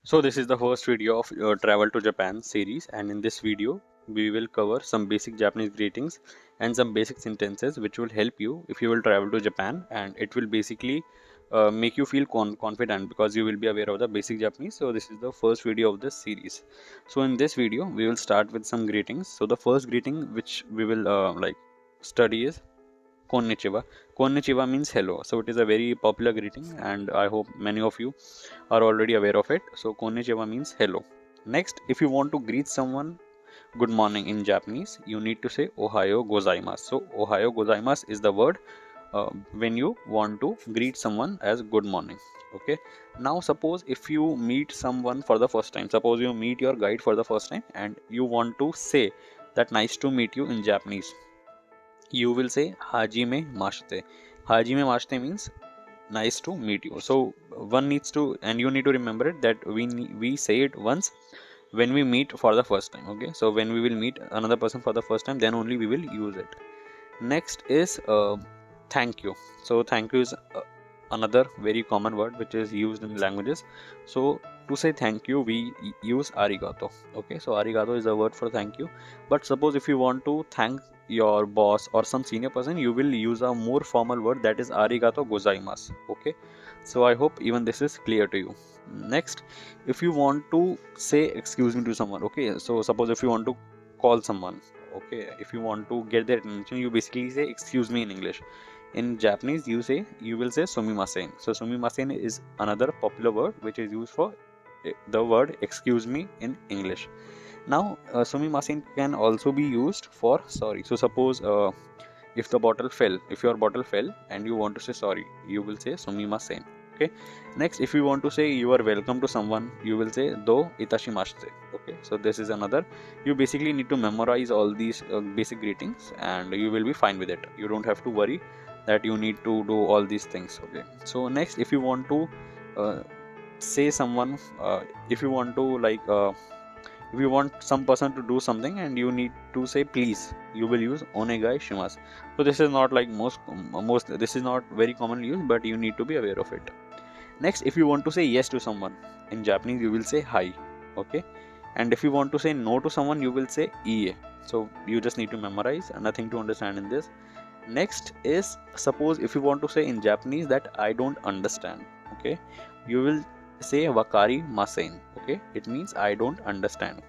So this is the first video of Travel to Japan series, and in this video we will cover some basic Japanese greetings and some basic sentences which will help you if you will travel to Japan, and it will basically make you feel confident because you will be aware of the basic Japanese. So this is the first video of this series. So in this video we will start with some greetings. So the first greeting which we will study is Konnichiwa. Konnichiwa means hello. So it is a very popular greeting, and I hope many of you are already aware of it. So konnichiwa means hello. Next, if you want to greet someone good morning in Japanese, you need to say ohayo gozaimasu. So ohayo gozaimasu is the word when you want to greet someone as good morning. Okay. Now suppose if you meet someone for the first time, suppose you meet your guide for the first time and you want to say that nice to meet you in Japanese, you will say hajime mashite. Hajime mashite means nice to meet you. So one needs to, and you need to remember it, that we say it once when we meet for the first time. Okay, so when we will meet another person for the first time, then only we will use it. Next is thank you. So thank you is another very common word which is used in languages. So to say thank you we use arigato. Okay, so arigato is a word for thank you. But suppose if you want to thank your boss or some senior person, you will use a more formal word, that is arigato gozaimasu. Okay, so I hope even this is clear to you. Next, if you want to say excuse me to someone, okay, so suppose if you want to call someone, okay, if you want to get their attention, you basically say excuse me in English. In Japanese you will say sumimasen. So sumimasen is another popular word which is used for the word excuse me in English. Now sumimasen can also be used for sorry. So suppose if your bottle fell and you want to say sorry, you will say sumimasen. Okay. Next, if you want to say you are welcome to someone, you will say do itashimashite. Okay, so this is another. You basically need to memorize all these basic greetings and you will be fine with it. You don't have to worry that you need to do all these things. Okay, so next, if you want to say someone, if you want to if you want some person to do something and you need to say please, you will use onegai shimasu. So this is not like most this is not very commonly used, but you need to be aware of it. Next, if you want to say yes to someone in Japanese, you will say hi. Okay, and if you want to say no to someone, you will say ie. So you just need to memorize, nothing to understand in this. Next is, suppose if you want to say in Japanese that I don't understand, okay, you will say wakari masen. Okay, it means I don't understand.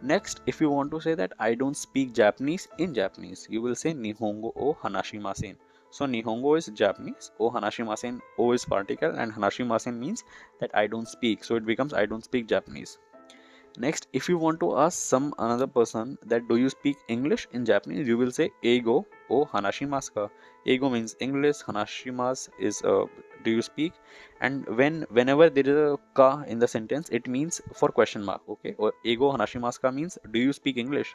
Next, if you want to say that I don't speak Japanese in Japanese, you will say Nihongo o hanashimasen. So Nihongo is Japanese, o hanashimasen, o is particle, and hanashimasen means that I don't speak. So it becomes I don't speak Japanese. Next, if you want to ask some another person that do you speak English in Japanese, you will say eigo o hanashimasu ka. Eigo means English, hanashimasu is do you speak, and whenever there is a ka in the sentence, it means for question mark. Okay, or eigo hanashimasu ka means do you speak English.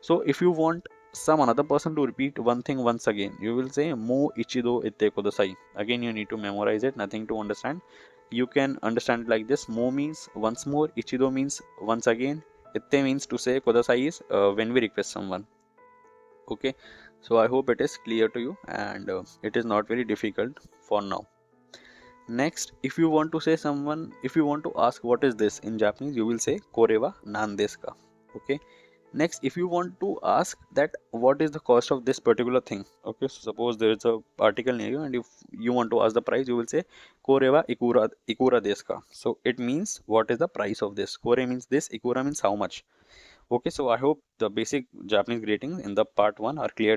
So if you want some another person to repeat one thing once again, you will say mo ichido itte kodasai. Again, you need to memorize it, nothing to understand. You can understand it like this: mo means once more, ichido means once again, itte means to say, kodasai is when we request someone. Okay, so I hope it is clear to you, and it is not very difficult for now. Next, if you want to say someone, if you want to ask what is this in Japanese, you will say koreva nan desu ka. Okay. Next, if you want to ask that what is the cost of this particular thing, okay, so suppose there is a article near you and if you want to ask the price, you will say koreva ikura desu ka. So it means what is the price of this. Kore means this, ikura means how much. Okay, so I hope the basic Japanese greetings in the part 1 are clear to